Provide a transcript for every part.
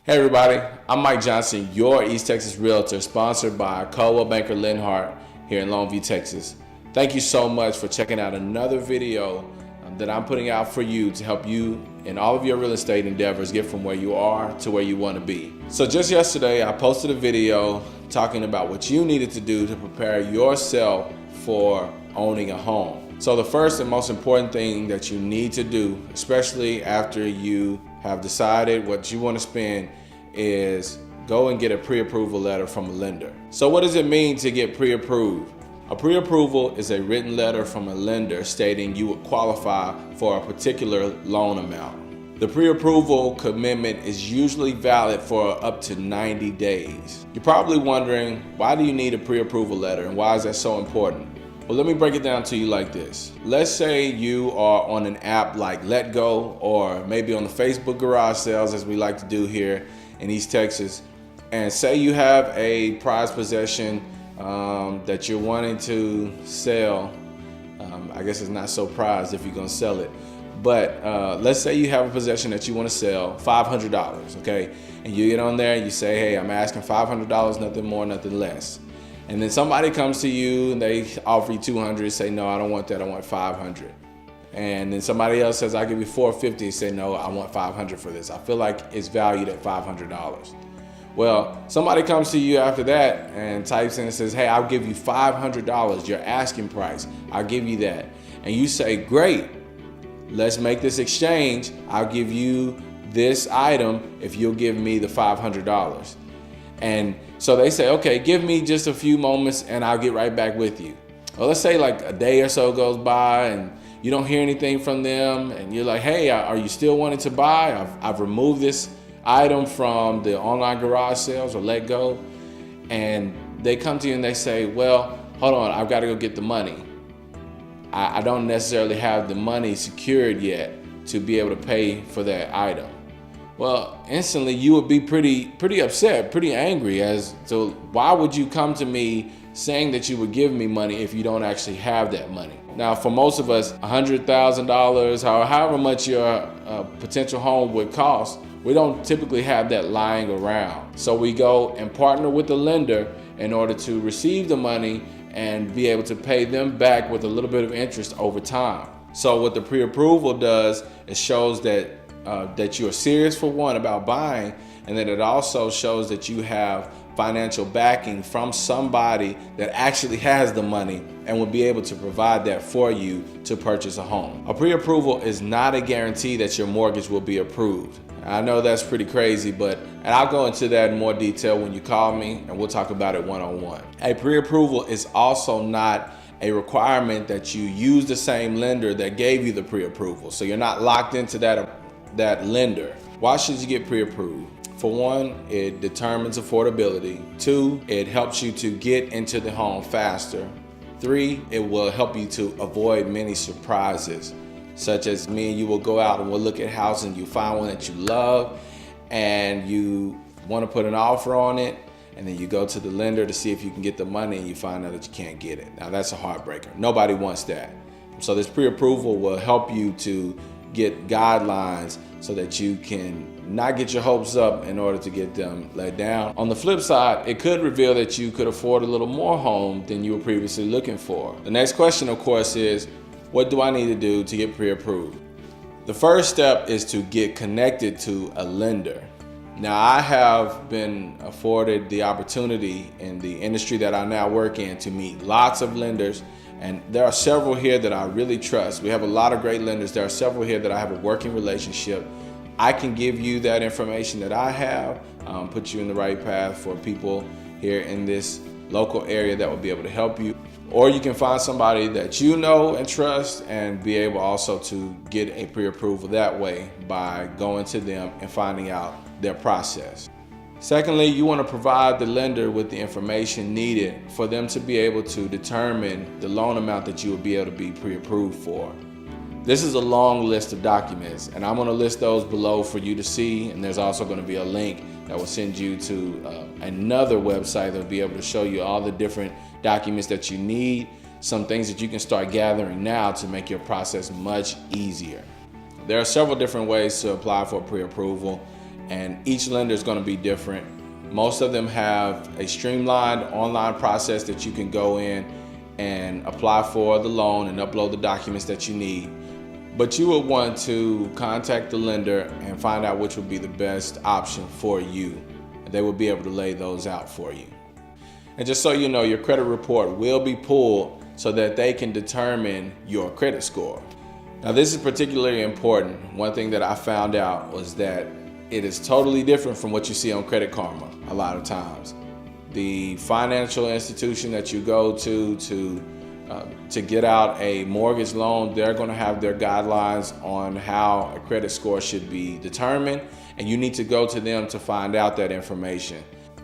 Hey everybody, I'm Mike Johnson, your East Texas Realtor, sponsored by Coldwell Banker Linhart here in Longview, Texas. Thank you so much for checking out another video that I'm putting out for you to help you in all of your real estate endeavors get from where you are to where you want to be. So just yesterday, I posted a video talking about what you needed to do to prepare yourself for owning a home. So the first and most important thing that you need to do, especially after you have decided what you want to spend, is go and get a pre-approval letter from a lender. So what does it mean to get pre-approved? A pre-approval is a written letter from a lender stating you would qualify for a particular loan amount. The pre-approval commitment is usually valid for up to 90 days. You're probably wondering, why do you need a pre-approval letter and why is that so important? Well, let me break it down to you like this. Let's say you are on an app like Let Go, or maybe on the Facebook garage sales, as we like to do here in East Texas, and say you have a prized possession that you're wanting to sell. I guess it's not so prized if you're gonna sell it, but let's say you have a possession that you want to sell, $500, okay? And you get on there and you say, hey, I'm asking $500, nothing more, nothing less. And then somebody comes to you and they offer you $200, say, no, I don't want that, I want $500. And then somebody else says, I'll give you $450, say, no, I want $500 for this. I feel like it's valued at $500. Well, somebody comes to you after that and types in and says, hey, I'll give you $500, your asking price, I'll give you that. And you say, great, let's make this exchange. I'll give you this item if you'll give me the $500. And so they say, okay, give me just a few moments and I'll get right back with you. Well, let's say like a day or so goes by and you don't hear anything from them, and you're like, hey, are you still wanting to buy? I've removed this item from the online garage sales or Let Go. And they come to you and they say, well, hold on, I've got to go get the money. I don't necessarily have the money secured yet to be able to pay for that item. Well, instantly you would be pretty upset, pretty angry as to why would you come to me saying that you would give me money if you don't actually have that money. Now, for most of us, $100,000, however much your potential home would cost, we don't typically have that lying around. So we go and partner with the lender in order to receive the money and be able to pay them back with a little bit of interest over time. So what the pre-approval does, it shows that you're serious, for one, about buying, and then it also shows that you have financial backing from somebody that actually has the money and will be able to provide that for you to purchase a home. A pre-approval is not a guarantee that your mortgage will be approved. I know that's pretty crazy, and I'll go into that in more detail when you call me and we'll talk about it one-on-one. A pre-approval is also not a requirement that you use the same lender that gave you the pre-approval. So you're not locked into that lender. Why should you get pre-approved? For one, it determines affordability. 2, it helps you to get into the home faster. 3, it will help you to avoid many surprises, such as me and you will go out and we'll look at houses and you find one that you love and you want to put an offer on it, and then you go to the lender to see if you can get the money and you find out that you can't get it. Now that's a heartbreaker. Nobody wants that. So this pre-approval will help you to get guidelines so that you can not get your hopes up in order to get them let down. On the flip side, it could reveal that you could afford a little more home than you were previously looking for. The next question, of course, is what do I need to do to get pre-approved? The first step is to get connected to a lender. Now, I have been afforded the opportunity in the industry that I now work in to meet lots of lenders, and there are several here that I really trust. We have a lot of great lenders. There are several here that I have a working relationship. I can give you that information that I have, put you in the right path for people here in this local area that will be able to help you. Or you can find somebody that you know and trust and be able also to get a pre-approval that way by going to them and finding out their process. Secondly, you want to provide the lender with the information needed for them to be able to determine the loan amount that you will be able to be pre-approved for. This is a long list of documents, and I'm going to list those below for you to see, and there's also going to be a link that will send you to another website that will be able to show you all the different documents that you need, some things that you can start gathering now to make your process much easier. There are several different ways to apply for pre-approval. and each lender is going to be different. Most of them have a streamlined online process that you can go in and apply for the loan and upload the documents that you need. But you will want to contact the lender and find out which would be the best option for you. They will be able to lay those out for you. And just so you know, your credit report will be pulled so that they can determine your credit score. Now, this is particularly important. One thing that I found out was that it is totally different from what you see on Credit Karma a lot of times. The financial institution that you go to get out a mortgage loan, they're going to have their guidelines on how a credit score should be determined, and you need to go to them to find out that information.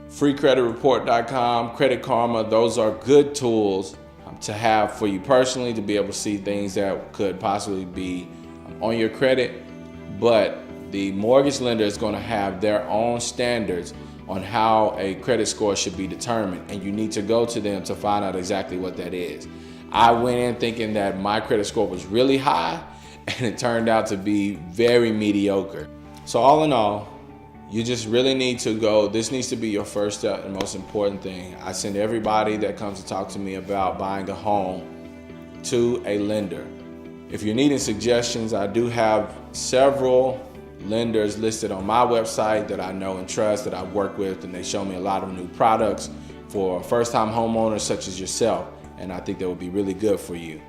Freecreditreport.com, Credit Karma, those are good tools to have for you personally to be able to see things that could possibly be on your credit, but the mortgage lender is going to have their own standards on how a credit score should be determined, and you need to go to them to find out exactly what that is. I went in thinking that my credit score was really high, and it turned out to be very mediocre. So all in all, you just really need to go. This needs to be your first step and most important thing. I send everybody that comes to talk to me about buying a home to a lender. If you're needing suggestions, I do have several lenders listed on my website that I know and trust, that I work with, and they show me a lot of new products for first-time homeowners such as yourself, and I think that would be really good for you.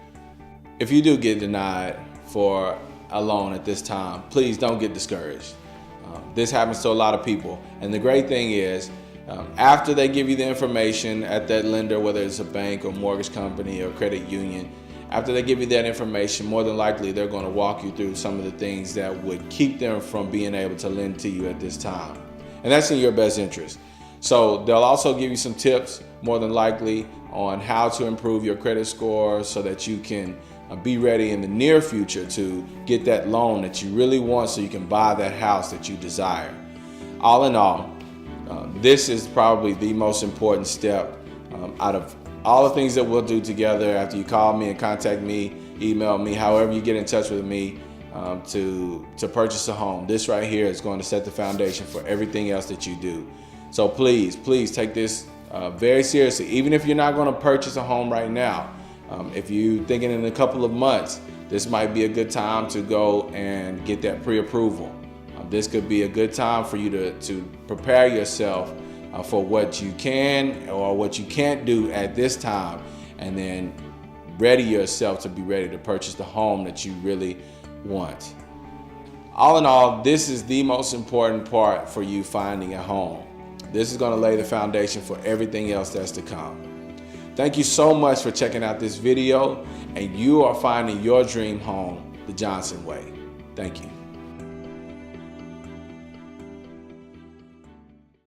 If you do get denied for a loan at this time, please don't get discouraged. This happens to a lot of people, and the great thing is, after they give you the information at that lender, whether it's a bank or mortgage company or credit union, after they give you that information, more than likely they're going to walk you through some of the things that would keep them from being able to lend to you at this time. And that's in your best interest. So they'll also give you some tips, more than likely, on how to improve your credit score so that you can be ready in the near future to get that loan that you really want so you can buy that house that you desire. All in all, this is probably the most important step out of all the things that we'll do together after you call me and contact me, email me, however you get in touch with me to purchase a home. This right here is going to set the foundation for everything else that you do. So please take this very seriously. Even if you're not going to purchase a home right now, if you're thinking in a couple of months, this might be a good time to go and get that pre-approval. This could be a good time for you to prepare yourself for what you can or what you can't do at this time, and then ready yourself to be ready to purchase the home that you really want. All in all, this is the most important part for you finding a home. This is going to lay the foundation for everything else that's to come. Thank you so much for checking out this video, and you are finding your dream home the Johnson way. Thank you.